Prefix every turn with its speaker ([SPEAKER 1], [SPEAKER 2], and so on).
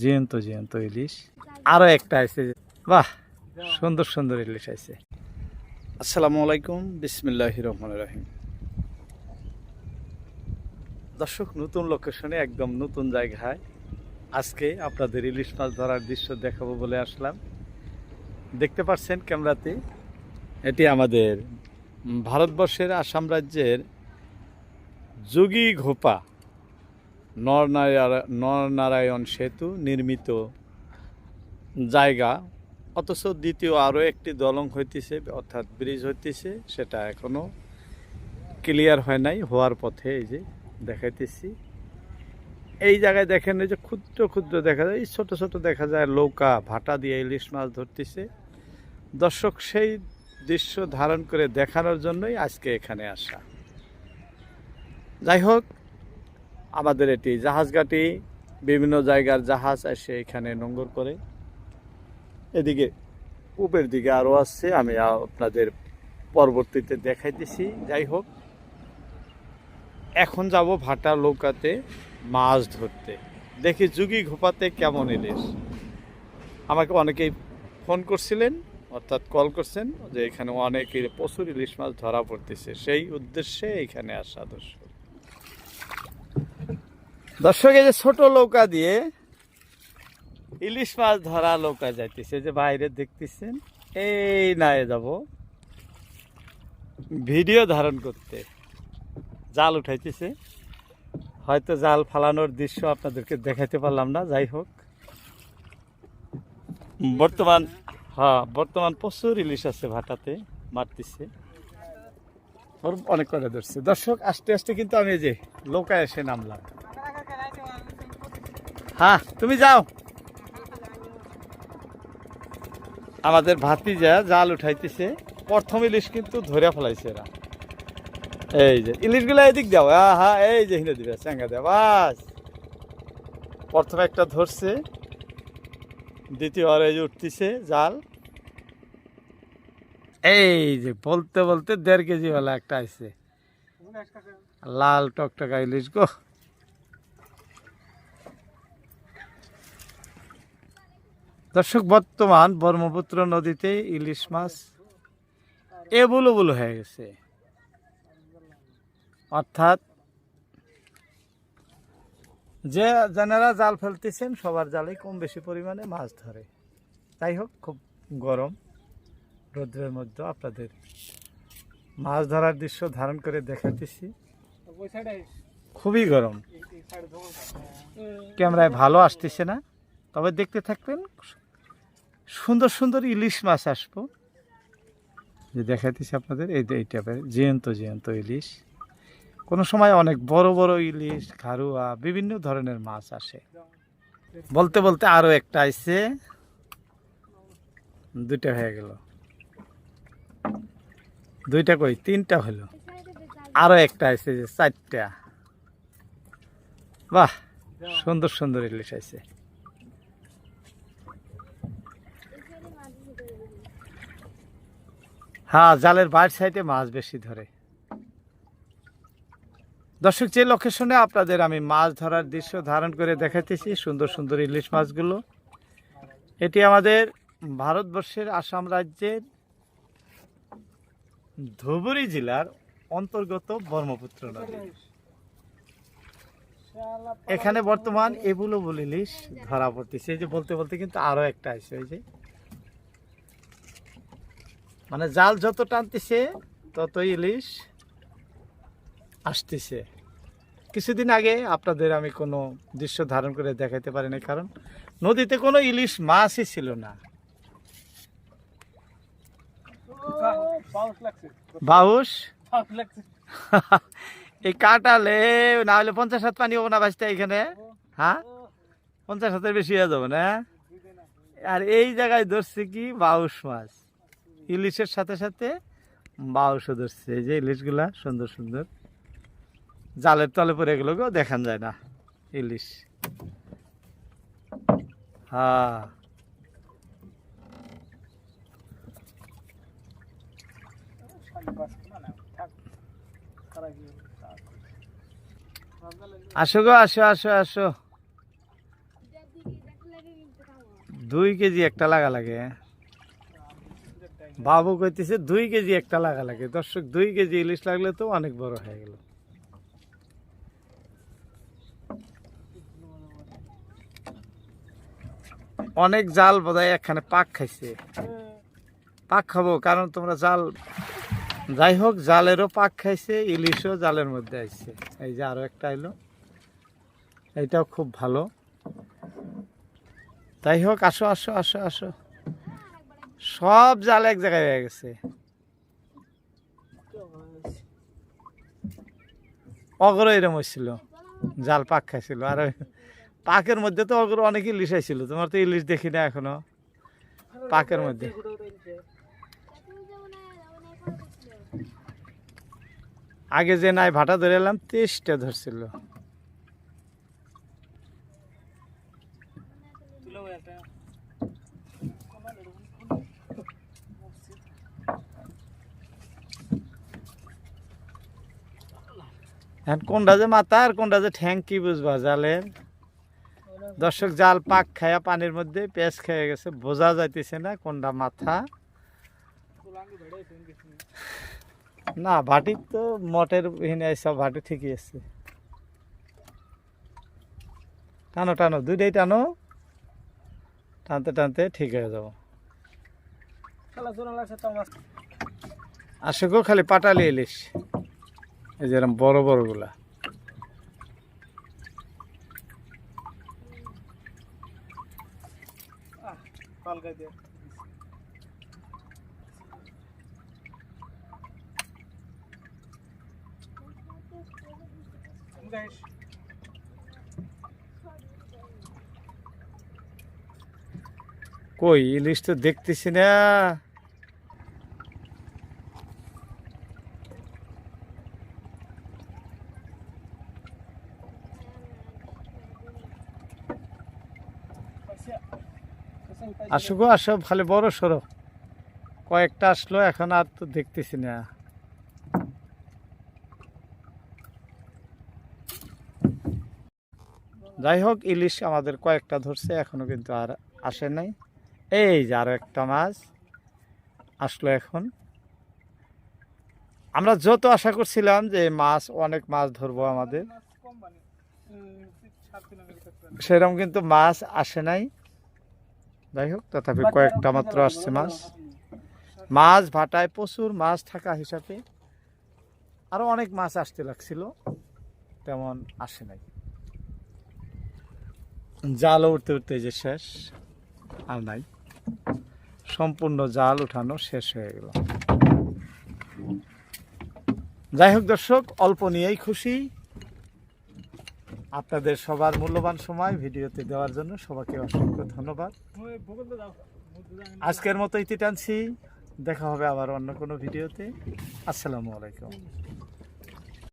[SPEAKER 1] জ্যান্ত জ্যান্ত ইলিশ আরো একটা আছে। বাহ, সুন্দর সুন্দর ইলিশ আছে। আসসালামু আলাইকুম, বিসমিল্লাহির রহমানির রহিম। দর্শক, নতুন লোকেশনে একদম নতুন জায়গায় আজকে আপনাদের ইলিশ মাছ ধরার দৃশ্য দেখাবো বলে আসলাম। দেখতে পাচ্ছেন ক্যামেরাতে, এটি আমাদের ভারতবর্ষের আসাম রাজ্যের যোগীঘোপা নরনারায়ণ সেতু নির্মিত জায়গা, অথচ দ্বিতীয় আরও একটি দলং হইতেছে, অর্থাৎ ব্রিজ হইতেছে, সেটা এখনো ক্লিয়ার হয় নাই, হওয়ার পথে। এই যে দেখাইতেছি, এই জায়গায় দেখেন, এই যে ক্ষুদ্র ক্ষুদ্র দেখা যায়, ছোট ছোট দেখা যায় নৌকা ভাটা দিয়ে ইলিশ মাছ ধরতেছে। দর্শক, সেই দৃশ্য ধারণ করে দেখানোর জন্যই আজকে এখানে আসা। যাই হোক, আমাদের এটি জাহাজঘাটি, বিভিন্ন জায়গার জাহাজ এসে এখানে নোঙর করে। এদিকে উপরের দিকে আরও আসছে, আমি আপনাদের পরবর্তীতে দেখাইতেছি। যাই হোক, এখন যাব ভাটা নৌকাতে মাছ ধরতে, দেখি যোগীঘোপাতে কেমন ইলিশ। আমাকে অনেকেই ফোন করছিলেন, অর্থাৎ কল করছেন, যে এখানে অনেকের প্রচুর ইলিশ মাছ ধরা পড়তেছে, সেই উদ্দেশ্যে এখানে আসা। দর্শক, এই যে ছোট নৌকা দিয়ে ইলিশ মাছ ধরা নৌকা যাইতেছে, যে বাইরে দেখতেছেন, এই নায়ে যাব ভিডিও ধারণ করতে। জাল উঠাইতেছে, হয়তো জাল ফালানোর দৃশ্য আপনাদেরকে দেখাতে পারলাম না। যাই হোক, বর্তমান প্রচুর ইলিশ আছে ভাটাতে, মারতেছে, অনেক করে ধরছে। দর্শক, আস্তে আস্তে কিন্তু আমি এই যে নৌকায় এসে নামলাম। হ্যাঁ, তুমি যাও। আমাদের ভাতিজা জাল উঠাইতেছে, প্রথম ইলিশ কিন্তু ধরে ফেলাইছে এরা। এই যে ইলিশগুলো এদিক দাও, হ্যাঁ, এই যে হিনে দিবে, চেঙ্গা দেওয়া, বাস। প্রথমে একটা ধরছে, দ্বিতীয় আর এই যে উঠতেছে জাল। এই যে বলতে বলতে 1.5 কেজি ওয়ালা একটা আছে, লাল টকটকা ইলিশ গো। দর্শক, বর্তমান ব্রহ্মপুত্র নদীতে ইলিশ মাছ এবুলুবুল হয়ে গেছে, অর্থাৎ যে যারা জাল ফেলতেছেন সবার জালে কম বেশি পরিমাণে মাছ ধরে। যাই হোক, খুব গরম রৌদ্রের মধ্যে আপনাদের মাছ ধরার দৃশ্য ধারণ করে দেখাতেছি। খুবই গরম, ক্যামেরায় ভালো আসতেছে না, তবে দেখতে থাকবেন, সুন্দর সুন্দর ইলিশ মাছ আসবো, যে দেখাইতেছি আপনাদের। এই টাইপের জ্যান্ত জ্যান্ত ইলিশ, কোনো সময় অনেক বড় বড় ইলিশ, খারুয়া, বিভিন্ন ধরনের মাছ আসে। বলতে বলতে আরো একটা আইছে, 2টা হয়ে গেল, 2টা কই 3টা হলো, আরো একটা আইছে যে 4টা। বাহ, সুন্দর সুন্দর ইলিশ আছে। হ্যাঁ, জালের বাইর সাইডে মাছ বেশি ধরে। দর্শক, যে লোকেশনে আপনাদের আমি মাছ ধরার দৃশ্য ধারণ করে দেখাইতেছি, সুন্দর সুন্দর ইলিশ মাছগুলো, এটি আমাদের ভারতবর্ষের আসাম রাজ্যের ধুবুরী জেলার অন্তর্গত ব্রহ্মপুত্র নদী। এখানে বর্তমান এবুলুবুল ইলিশ ধরা পড়তেছে। এই যে বলতে বলতে কিন্তু আরো একটা আছে, ওই যে মানে জাল যত টানতেছে ততই ইলিশ আসতেছে। কিছুদিন আগে আপনাদের আমি কোনো দৃশ্য ধারণ করে দেখাইতে পারিনি, কারণ নদীতে কোনো ইলিশ মাছই ছিল না। বাউস এই কাটালে না হলে 50 হাত পানি হবো না বাঁচতে এখানে। হ্যাঁ, 50 হাতের বেশি হয়ে যাবে না। আর এই জায়গায় ধরছে কি বাউস মাছ, ইলিশের সাথে সাথে বাউসও ধরছে। এই যে ইলিশগুলা সুন্দর সুন্দর, জালের তলে পড়ে গেল গো, দেখান যায় না ইলিশ। হ্যাঁ, আসো গো, আসো আসো আসো। 2 কেজি একটা লাগা লাগে। বাবু কইতেছে 2 কেজি একটা লাগা লাগে। দর্শক 2 কেজি ইলিশ লাগলে তো অনেক বড় হয়ে গেল। অনেক জাল বোধহয় এখানে পাক খাইছে। পাক খাবো, কারণ তোমরা জাল, যাই হোক জালেরও পাক খাইছে, ইলিশও জালের মধ্যে আইছে। এই যে আরো একটা আইলো, এইটাও খুব ভালো। যাই হোক, আসো আসো আসো আসো, সব জাল এক জায়গায় হয়ে গেছে। অগর এরম হয়েছিল, জাল পাক খাইছিল। আর পাকের মধ্যে তো অগর অনেক ইলিশ আইছিল, তোমার তো ইলিশ দেখি না এখনো পাকের মধ্যে। আগে যে নাই ভাটা ধরে এলাম 23টা ধরছিল। এখন কোনটা যে মাথা আর কোনটা যে ঠ্যাং কি বুঝবা জালের। দর্শক জাল পাক খায়া পানির মধ্যে পেঁচ খেয়ে গেছে, বোঝা যাইতেছে না কোনটা মাথা। না ভাটি তো মটের হিনে সব ভাটি ঠিকই আছে। টানো টানো, দুইটাই টানো, টানতে টানতে ঠিক হয়ে যাবো। আসো গো, খালি পাটালি ইলিশ, এই যেরকম বড় বড় গুলা। কই ইলিশ তো দেখতেছি না। আসো গো আসো, খালি বড় সরো, কয়েকটা আসলো, এখন আর তো দেখতেছি না। যাই হোক, ইলিশ আমাদের কয়েকটা ধরছে, এখনো কিন্তু আর আসে নাই। এই যে আরো একটা মাছ আসলো এখন। আমরা যত আশা করছিলাম যে মাছ, অনেক মাছ ধরবো আমাদের, সেরকম কিন্তু মাছ আসে নাই। যাই হোক, তথাপি কয়েকটা মাত্র আসছে মাছ। মাছ ভাটায় প্রচুর মাছ থাকা হিসাবে আরো অনেক মাছ আসতে লাগছিল, তেমন আসে নাই। জালও উঠতে উঠতে যে শেষ, আর নাই, সম্পূর্ণ জাল উঠানো শেষ হয়ে গেল। যাই হোক দর্শক, অল্প নিয়েই খুশি। আপনাদের সবার মূল্যবান সময় ভিডিওতে দেওয়ার জন্য সবাইকে অসংখ্য ধন্যবাদ। আজকের মতো ইতি টানছি, দেখা হবে আবার অন্য কোনো ভিডিওতে। আসসালামু আলাইকুম।